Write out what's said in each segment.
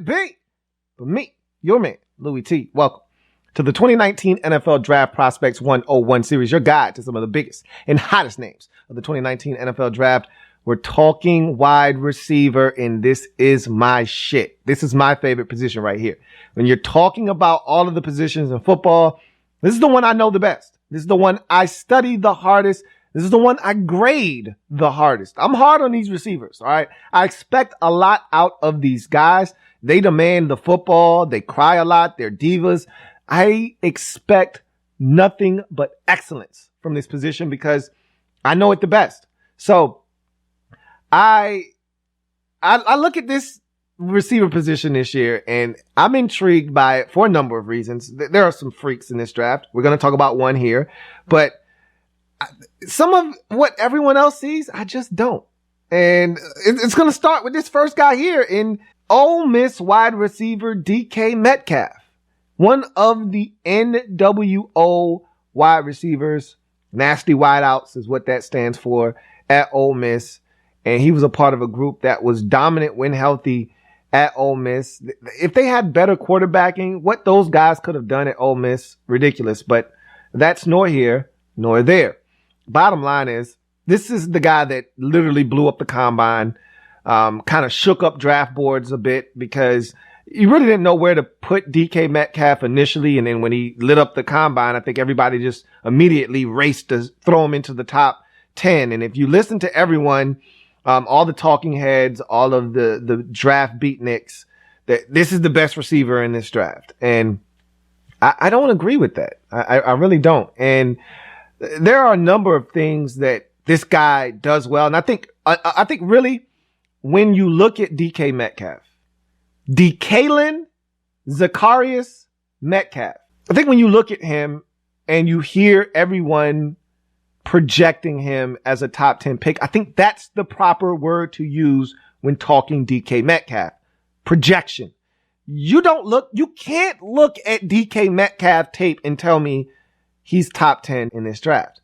be but me, your man, Louis T. Welcome to the 2019 NFL Draft Prospects 101 series, your guide to some of the biggest and hottest names of the 2019 NFL Draft. We're talking wide receiver, and this is my shit. This is my favorite position right here. When you're talking about all of the positions in football, this is the one I know the best. This is the one I study the hardest. This is the one I grade the hardest. I'm hard on these receivers, all right? I expect a lot out of these guys. They demand the football. They cry a lot. They're divas. I expect nothing but excellence from this position because I know it the best. So I look at this receiver position this year and I'm intrigued by it for a number of reasons. There are some freaks in this draft. We're going to talk about one here, but some of what everyone else sees, I just don't. And it's going to start with this first guy here in Ole Miss wide receiver DK Metcalf. One of the NWO wide receivers, nasty wideouts is what that stands for at Ole Miss. And he was a part of a group that was dominant when healthy at Ole Miss. If they had better quarterbacking, what those guys could have done at Ole Miss, ridiculous. But that's nor here nor there. Bottom line is, this is the guy that literally blew up the combine, kind of shook up draft boards a bit because you really didn't know where to put DK Metcalf initially. And then when he lit up the combine, I think everybody just immediately raced to throw him into the top 10. And if you listen to everyone, all the talking heads, all of the draft beatniks, that this is the best receiver in this draft. And I don't agree with that. I really don't. And there are a number of things that this guy does well. And I think really when you look at DK Metcalf, DeKalin Zacharias Metcalf, I think when you look at him and you hear everyone projecting him as a top 10 pick, I think that's the proper word to use when talking DK Metcalf. Projection. You can't look at DK Metcalf tape and tell me he's top 10 in this draft.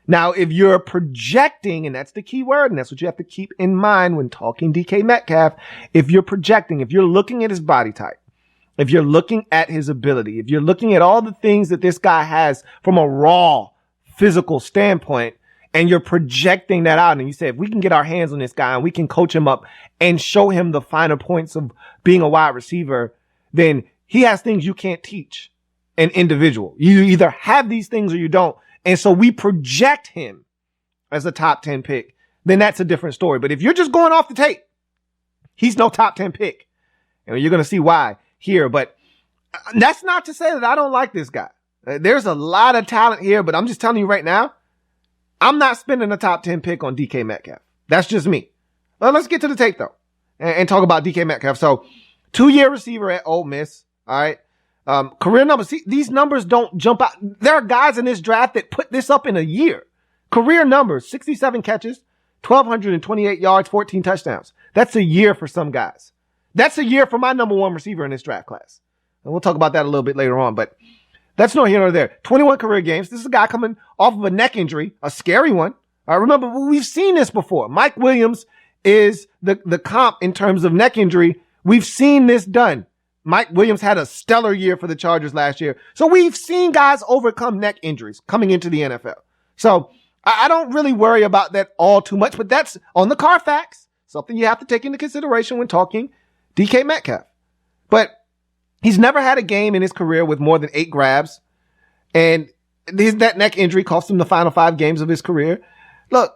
Now, if you're projecting, and that's the key word, and that's what you have to keep in mind when talking DK Metcalf, if you're projecting, if you're looking at his body type, if you're looking at his ability, if you're looking at all the things that this guy has from a raw physical standpoint, and you're projecting that out, and you say, if we can get our hands on this guy and we can coach him up and show him the finer points of being a wide receiver, then he has things you can't teach an individual. You either have these things or you don't. And so we project him as a top 10 pick, then that's a different story. But if you're just going off the tape, he's no top 10 pick. And you're going to see why here. But that's not to say that I don't like this guy. There's a lot of talent here, but I'm just telling you right now, I'm not spending a top 10 pick on DK Metcalf. That's just me. Well, let's get to the tape though and talk about DK Metcalf. So 2-year receiver at Ole Miss. All right. Career numbers. See, these numbers don't jump out. There are guys in this draft that put this up in a year. Career numbers, 67 catches, 1,228 yards, 14 touchdowns. That's a year for some guys. That's a year for my number one receiver in this draft class. And we'll talk about that a little bit later on, but that's nor here nor there. 21 career games. This is a guy coming off of a neck injury, a scary one. Remember, we've seen this before. Mike Williams is the comp in terms of neck injury. We've seen this done. Mike Williams had a stellar year for the Chargers last year. So we've seen guys overcome neck injuries coming into the NFL. So I don't really worry about that all too much, but that's on the Carfax, something you have to take into consideration when talking DK Metcalf. But he's never had a game in his career with more than 8 grabs. And that neck injury cost him the final 5 games of his career. Look,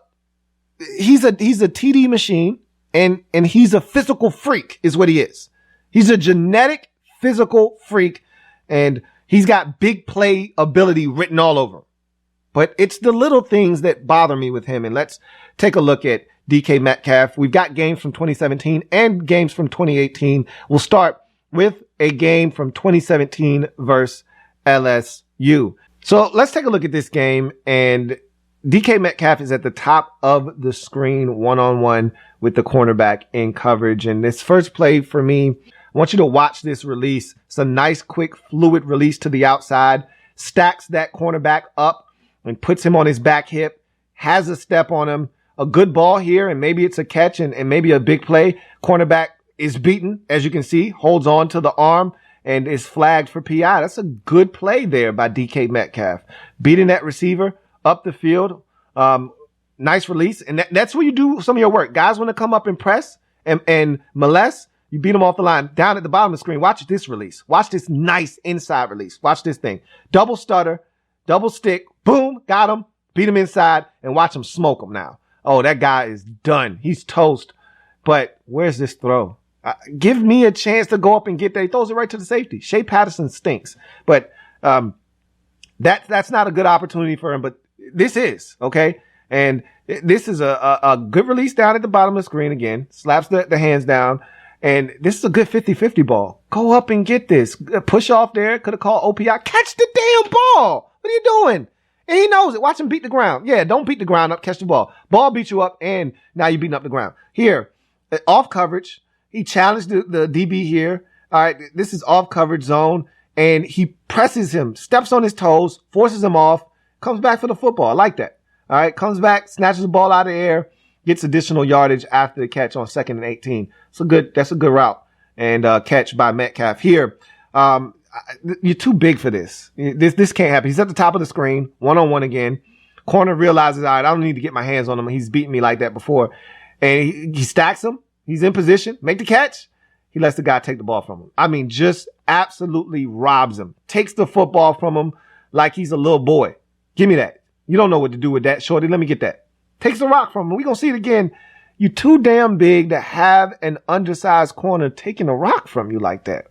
he's a TD machine and he's a physical freak is what he is. He's a genetic physical freak and he's got big play ability written all over him. But it's the little things that bother me with him. And let's take a look at DK Metcalf. We've got games from 2017 and games from 2018. We'll start with a game from 2017 versus LSU. So let's take a look at this game, and DK Metcalf is at the top of the screen one-on-one with the cornerback in coverage. And this first play for me, I want you to watch this release. It's a nice, quick, fluid release to the outside, stacks that cornerback up and puts him on his back hip, has a step on him, a good ball here, and maybe it's a catch and maybe a big play. Cornerback is beaten, as you can see, holds on to the arm and is flagged for PI. That's a good play there by DK Metcalf. Beating that receiver up the field. Nice release. And that's where you do some of your work. Guys want to come up and press and molest. You beat them off the line. Down at the bottom of the screen, watch this release. Watch this nice inside release. Watch this thing. Double stutter, double stick, boom, got him, beat him inside, and watch him smoke him now. Oh, that guy is done. He's toast. But where's this throw? Give me a chance to go up and get there. He throws it right to the safety. Shea Patterson stinks. But that's not a good opportunity for him. But this is, okay? And this is a good release down at the bottom of the screen again. Slaps the hands down. And this is a good 50-50 ball. Go up and get this. Push off there. Could have called OPI. Catch the damn ball. What are you doing? And he knows it. Watch him beat the ground. Yeah, don't beat the ground up. Catch the ball. Ball beat you up, and now you're beating up the ground. Here, off coverage. He challenged the DB here. All right, this is off coverage zone, and he presses him, steps on his toes, forces him off, comes back for the football. I like that. All right, comes back, snatches the ball out of the air, gets additional yardage after the catch on 2nd and 18. That's a good route and catch by Metcalf here. You're too big for this. This can't happen. He's at the top of the screen, 1-on-1 again. Corner realizes, all right, I don't need to get my hands on him. He's beaten me like that before. And he stacks him. He's in position. Make the catch. He lets the guy take the ball from him. I mean, just absolutely robs him. Takes the football from him like he's a little boy. Give me that. You don't know what to do with that, shorty. Let me get that. Takes the rock from him. We're going to see it again. You're too damn big to have an undersized corner taking a rock from you like that.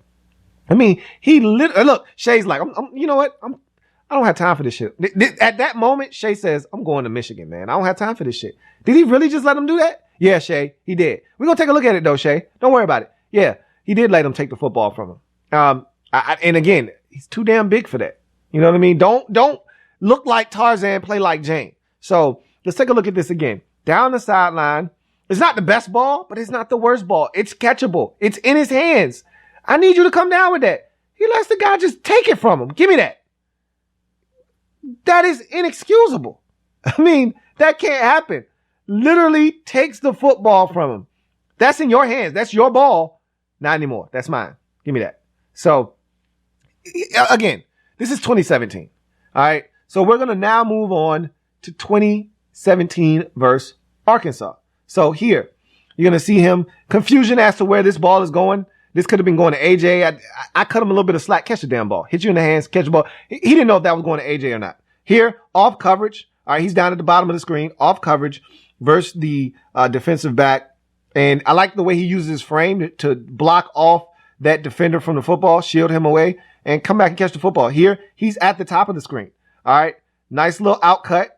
I mean, look, Shay's like, you know what? I don't have time for this shit. At that moment, Shay says, I'm going to Michigan, man. I don't have time for this shit. Did he really just let him do that? Yeah, Shay, he did. We're going to take a look at it though, Shay. Don't worry about it. Yeah, he did let him take the football from him. And again, he's too damn big for that. You know what I mean? Don't look like Tarzan, play like Jane. So let's take a look at this again. Down the sideline. It's not the best ball, but it's not the worst ball. It's catchable. It's in his hands. I need you to come down with that. He lets the guy just take it from him. Give me that. That is inexcusable. I mean, that can't happen. Literally takes the football from him. That's in your hands. That's your ball. Not anymore. That's mine. Give me that. So, again, this is 2017. All right. So we're going to now move on to 2017 versus Arkansas. So here, you're going to see him confusion as to where this ball is going. This could have been going to AJ. I cut him a little bit of slack. Catch the damn ball. Hit you in the hands. Catch the ball. He didn't know if that was going to AJ or not. Here, off coverage. All right, he's down at the bottom of the screen. Off coverage versus the defensive back. And I like the way he uses his frame to block off that defender from the football, shield him away, and come back and catch the football. Here, he's at the top of the screen. All right, nice little outcut.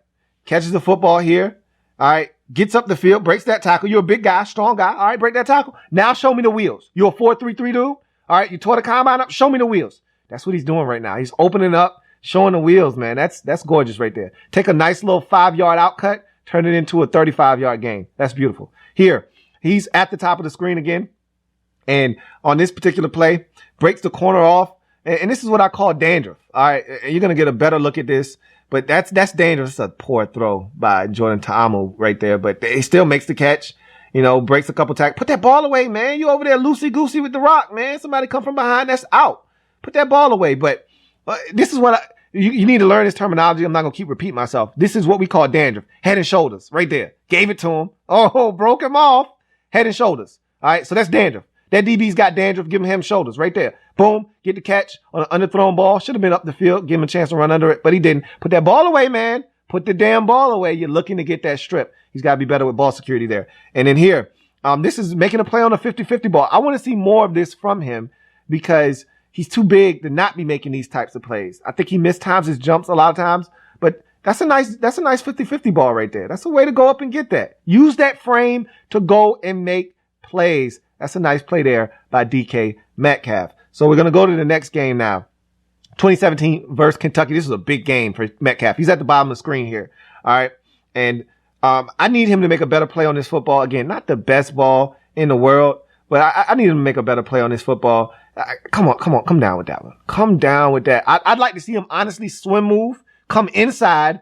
Catches the football here. All right. Gets up the field, breaks that tackle. You're a big guy, strong guy. All right, break that tackle. Now show me the wheels. You're a 4-3-3 dude. All right, you tore the combine up. Show me the wheels. That's what he's doing right now. He's opening up, showing the wheels, man. That's gorgeous right there. Take a nice little 5-yard outcut, turn it into a 35-yard gain. That's beautiful. Here, he's at the top of the screen again. And on this particular play, breaks the corner off. And this is what I call dandruff. All right, and you're going to get a better look at this. But that's dangerous. It's a poor throw by Jordan Ta'amu right there. But he still makes the catch, breaks a couple tackles. Put that ball away, man. You over there loosey-goosey with the rock, man. Somebody come from behind. That's out. Put that ball away. But this is what you need to learn this terminology. I'm not going to keep repeating myself. This is what we call dandruff. Head and shoulders right there. Gave it to him. Oh, broke him off. Head and shoulders. All right, so that's dandruff. That DB's got dandruff, giving him shoulders right there. Boom, get the catch on an underthrown ball. Should have been up the field, give him a chance to run under it, but he didn't. Put that ball away, man. Put the damn ball away. You're looking to get that strip. He's got to be better with ball security there. And then here, this is making a play on a 50-50 ball. I want to see more of this from him because he's too big to not be making these types of plays. I think he mistimes his jumps a lot of times, but that's a nice 50-50 ball right there. That's a way to go up and get that. Use that frame to go and make plays. That's a nice play there by DK Metcalf. So we're going to go to the next game now. 2017 versus Kentucky. This is a big game for Metcalf. He's at the bottom of the screen here. All right. And I need him to make a better play on this football. Again, not the best ball in the world, but I need him to make a better play on this football. Come on. Come down with that one. Come down with that. I'd like to see him honestly swim move, come inside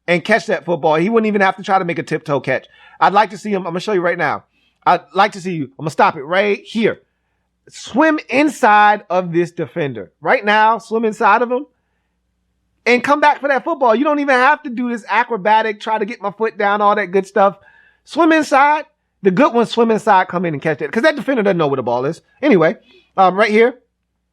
and catch that football. He wouldn't even have to try to make a tiptoe catch. I'd like to see him. I'm going to show you right now. I'd like to see you. I'm going to stop it right here. Swim inside of this defender. Right now, swim inside of him and come back for that football. You don't even have to do this acrobatic, try to get my foot down, all that good stuff. Swim inside. The good ones swim inside, come in and catch that. Because that defender doesn't know where the ball is. Anyway, right here,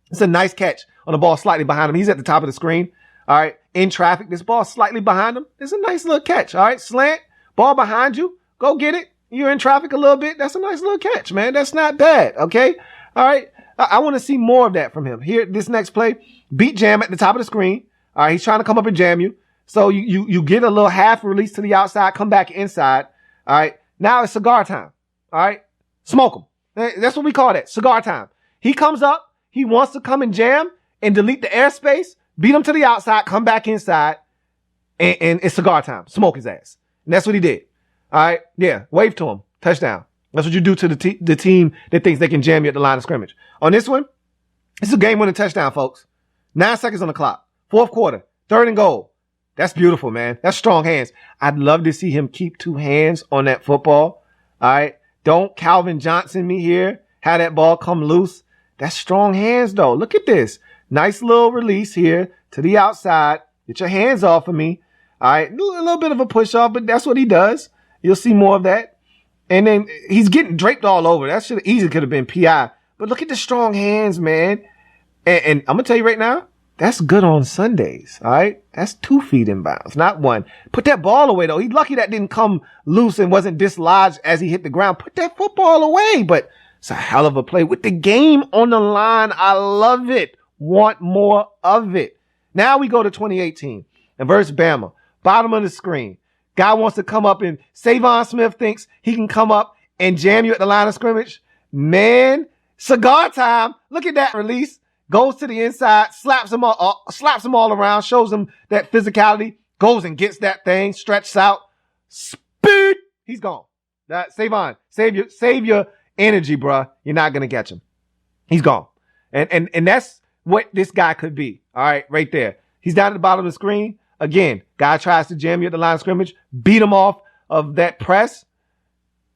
it's a nice catch on the ball slightly behind him. He's at the top of the screen. All right, in traffic. This ball slightly behind him. It's a nice little catch. All right, slant, ball behind you. Go get it. You're in traffic a little bit. That's a nice little catch, man. That's not bad, okay? All right, I want to see more of that from him. Here, this next play, beat jam at the top of the screen. All right, he's trying to come up and jam you. So you get a little half release to the outside, come back inside. All right, now it's cigar time. All right, smoke him. That's what we call that, cigar time. He comes up. He wants to come and jam and delete the airspace, beat him to the outside, come back inside, and it's cigar time. Smoke his ass. And that's what he did. All right, yeah, wave to him. Touchdown. That's what you do to the team that thinks they can jam you at the line of scrimmage. On this one, it's a game-winning touchdown, folks. 9 seconds on the clock. Fourth quarter. 3rd and goal. That's beautiful, man. That's strong hands. I'd love to see him keep 2 hands on that football. All right. Don't Calvin Johnson me here. Have that ball come loose. That's strong hands, though. Look at this. Nice little release here to the outside. Get your hands off of me. All right. A little bit of a push off, but that's what he does. You'll see more of that. And then he's getting draped all over. That should easily could have been PI. But look at the strong hands, man. And I'm going to tell you right now, that's good on Sundays. All right. That's 2 feet in bounds, not 1. Put that ball away, though. He's lucky that didn't come loose and wasn't dislodged as he hit the ground. Put that football away. But it's a hell of a play with the game on the line. I love it. Want more of it. Now we go to 2018 and versus Bama. Bottom of the screen. Guy wants to come up and Savon Smith thinks he can come up and jam you at the line of scrimmage. Man, cigar time. Look at that release. Goes to the inside, slaps them all around, shows them that physicality, goes and gets that thing, stretches out. Speed. He's gone. Savon, save your energy, bruh. You're not going to catch him. He's gone. And that's what this guy could be. All right, right there. He's down at the bottom of the screen. Again, guy tries to jam you at the line of scrimmage, beat him off of that press.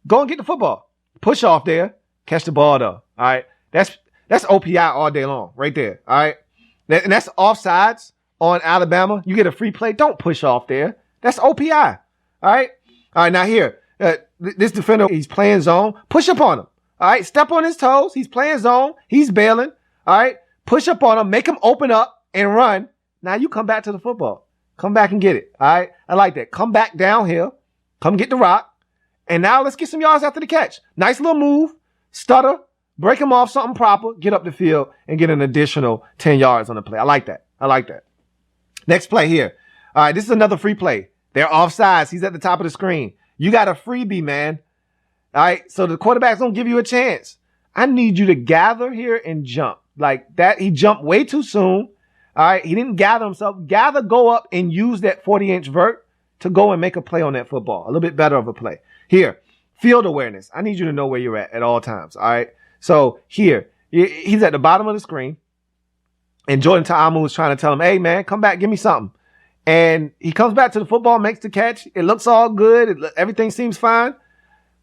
Go and get the football. Push off there. Catch the ball, though. All right. That's OPI all day long right there. All right. And that's offsides on Alabama. You get a free play. Don't push off there. That's OPI. All right. All right. Now here, this defender, he's playing zone. Push up on him. All right. Step on his toes. He's playing zone. He's bailing. All right. Push up on him. Make him open up and run. Now you come back to the football. Come back and get it. All right. I like that. Come back downhill. Come get the rock. And now let's get some yards after the catch. Nice little move. Stutter. Break him off something proper. Get up the field and get an additional 10 yards on the play. I like that. I like that. Next play here. All right. This is another free play. They're offsides. He's at the top of the screen. You got a freebie, man. All right. So the quarterbacks don't give you a chance. I need you to gather here and jump. Like that. He jumped way too soon. All right. He didn't gather himself. Gather, go up and use that 40-inch vert to go and make a play on that football. A little bit better of a play. Here, field awareness. I need you to know where you're at all times. All right. So here, he's at the bottom of the screen. And Jordan Ta'amu is trying to tell him, hey, man, come back. Give me something. And he comes back to the football, makes the catch. It looks all good. Everything seems fine.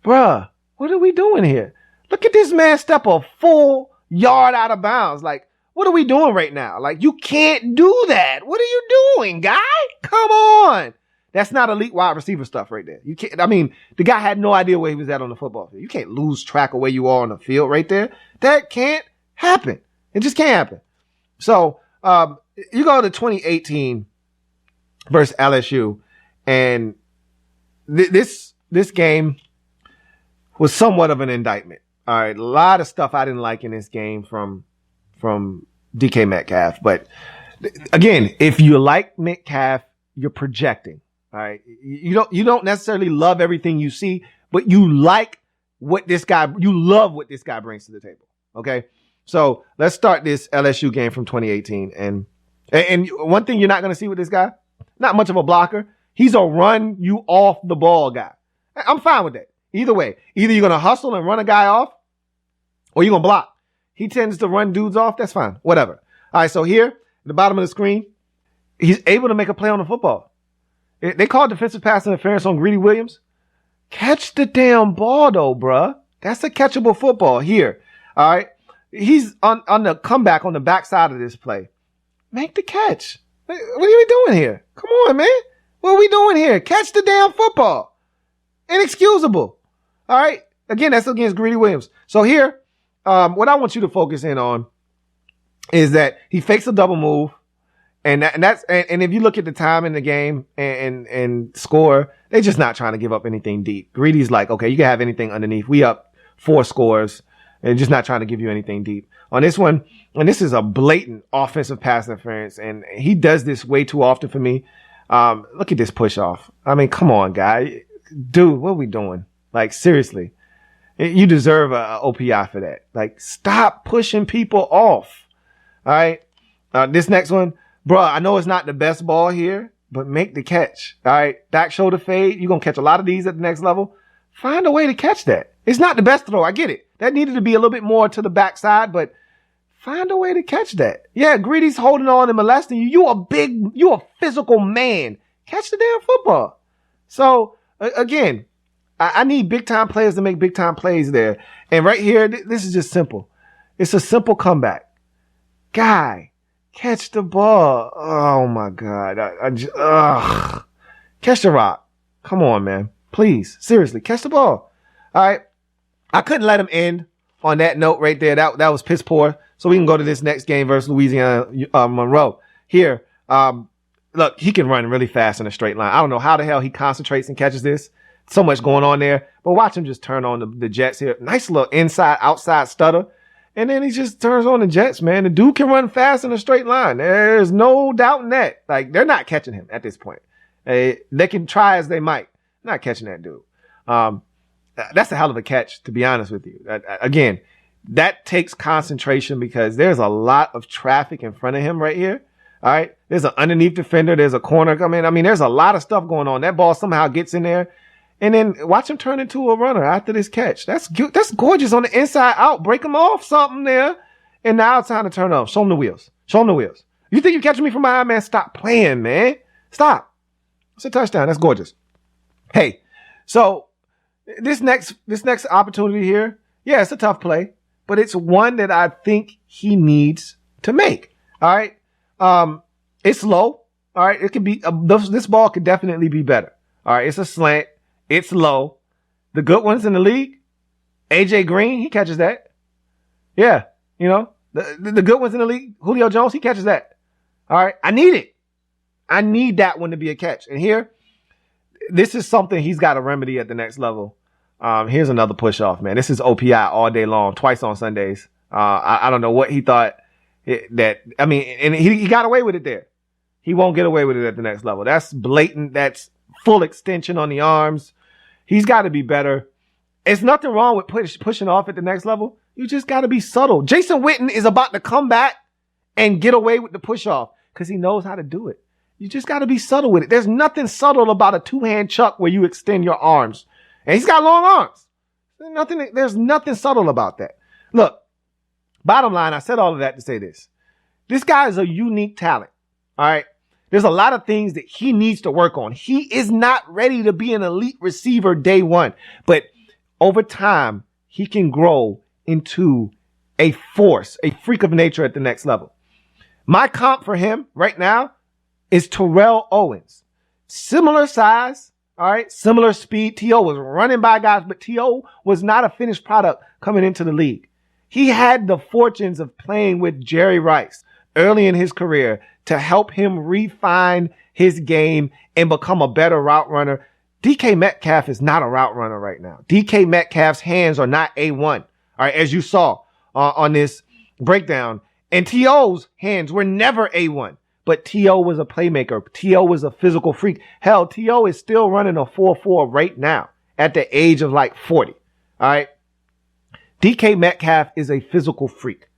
Bruh, what are we doing here? Look at this man step a full yard out of bounds. Like, what are we doing right now? Like, you can't do that. What are you doing, guy? Come on. That's not elite wide receiver stuff right there. You can't, I mean, the guy had no idea where he was at on the football field. You can't lose track of where you are on the field right there. That can't happen. It just can't happen. So, you go to 2018 versus LSU, and this game was somewhat of an indictment. All right. A lot of stuff I didn't like in this game from DK Metcalf. But again, if you like Metcalf, you're projecting. All right. You don't necessarily love everything you see, but you like you love what this guy brings to the table. Okay. So let's start this LSU game from 2018. And one thing you're not going to see with this guy, not much of a blocker. He's a run you off the ball guy. I'm fine with that. Either way, either you're going to hustle and run a guy off or you're going to block. He tends to run dudes off. That's fine. Whatever. All right. So here at the bottom of the screen, he's able to make a play on the football. They called defensive pass interference on Greedy Williams. Catch the damn ball though, bruh. That's a catchable football here. All right. He's on the comeback on the backside of this play. Make the catch. What are we doing here? Come on, man. What are we doing here? Catch the damn football. Inexcusable. All right. Again, that's against Greedy Williams. So here, what I want you to focus in on is that he fakes a double move. And if you look at the time in the game and score, they're just not trying to give up anything deep. Greedy's like, okay, you can have anything underneath. We up 4 scores and just not trying to give you anything deep. On this one, and this is a blatant offensive pass interference, and he does this way too often for me. Look at this push off. I mean, come on, guy. Dude, what are we doing? Like, seriously. You deserve a OPI for that. Like, stop pushing people off. All right. This next one, bro, I know it's not the best ball here, but make the catch. All right. Back shoulder fade. You're going to catch a lot of these at the next level. Find a way to catch that. It's not the best throw. I get it. That needed to be a little bit more to the backside, but find a way to catch that. Yeah, Greedy's holding on and molesting you. You a physical man. Catch the damn football. So, again, I need big-time players to make big-time plays there. And right here, this is just simple. It's a simple comeback. Guy, catch the ball. Oh, my God. Catch the rock. Come on, man. Please. Seriously, catch the ball. All right. I couldn't let him end on that note right there. That was piss poor. So we can go to this next game versus Louisiana Monroe. Here, look, he can run really fast in a straight line. I don't know how the hell he concentrates and catches this. So much going on there. But watch him just turn on the jets here. Nice little inside-outside stutter. And then he just turns on the jets, man. The dude can run fast in a straight line. There's no doubt in that. Like, they're not catching him at this point. They can try as they might. Not catching that dude. That's a hell of a catch, to be honest with you. Again, that takes concentration because there's a lot of traffic in front of him right here. All right. There's an underneath defender. There's a corner coming. I mean, there's a lot of stuff going on. That ball somehow gets in there. And then watch him turn into a runner after this catch. That's gorgeous on the inside out. Break him off something there. And now it's time to turn off. Show him the wheels. Show him the wheels. You think you're catching me from behind, man? Stop playing, man. Stop. It's a touchdown. That's gorgeous. Hey, so this next opportunity here, yeah, it's a tough play, but it's one that I think he needs to make. All right. It's low. All right. It could be, this ball could definitely be better. All right. It's a slant. It's low. The good ones in the league, AJ Green, he catches that. Yeah. You know, the good ones in the league, Julio Jones, he catches that. All right. I need it. I need that one to be a catch. And here, this is something he's got to remedy at the next level. Here's another push off, man. This is OPI all day long, twice on Sundays. I don't know what he thought and he got away with it there. He won't get away with it at the next level. That's blatant. That's full extension on the arms. He's got to be better. It's nothing wrong with pushing off at the next level. You just got to be subtle. Jason Witten is about to come back and get away with the push off because he knows how to do it. You just got to be subtle with it. There's nothing subtle about a 2-hand chuck where you extend your arms. And he's got long arms. There's nothing subtle about that. Look, bottom line, I said all of that to say this. This guy is a unique talent. All right. There's a lot of things that he needs to work on. He is not ready to be an elite receiver day one, but over time, he can grow into a force, a freak of nature at the next level. My comp for him right now is Terrell Owens. Similar size, all right, similar speed. T.O. was running by guys, but T.O. was not a finished product coming into the league. He had the fortunes of playing with Jerry Rice early in his career to help him refine his game and become a better route runner. DK Metcalf is not a route runner right now. DK Metcalf's hands are not A1, all right, as you saw on this breakdown. And T.O.'s hands were never A1. But T.O. was a playmaker. T.O. was a physical freak. Hell, T.O. is still running a 4.4 right now at the age of like 40. All right. DK Metcalf is a physical freak.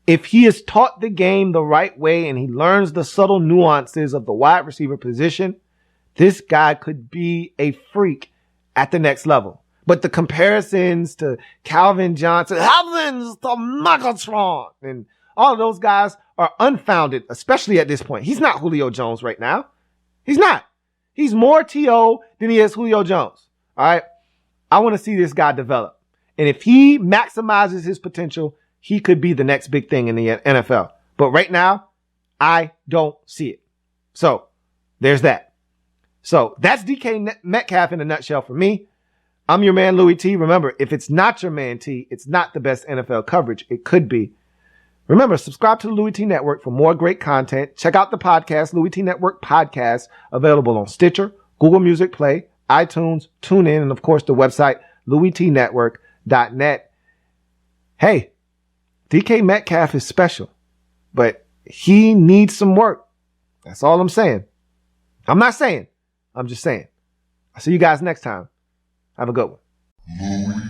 If he is taught the game the right way and he learns the subtle nuances of the wide receiver position, this guy could be a freak at the next level. But the comparisons to Calvin Johnson, heavens to Megatron, and all of those guys are unfounded, especially at this point. He's not Julio Jones right now. He's not. He's more T.O. than he is Julio Jones. All right. I want to see this guy develop. And if he maximizes his potential, he could be the next big thing in the NFL. But right now, I don't see it. So there's that. So that's DK Metcalf in a nutshell for me. I'm your man, Louis T. Remember, if it's not your man T, it's not the best NFL coverage. It could be. Remember, subscribe to the Louis T Network for more great content. Check out the podcast, Louis T Network Podcast, available on Stitcher, Google Music Play, iTunes, TuneIn, and of course the website, louistnetwork.net. Hey, DK Metcalf is special, but he needs some work. That's all I'm saying. I'm not saying. I'm just saying. I'll see you guys next time. Have a good one.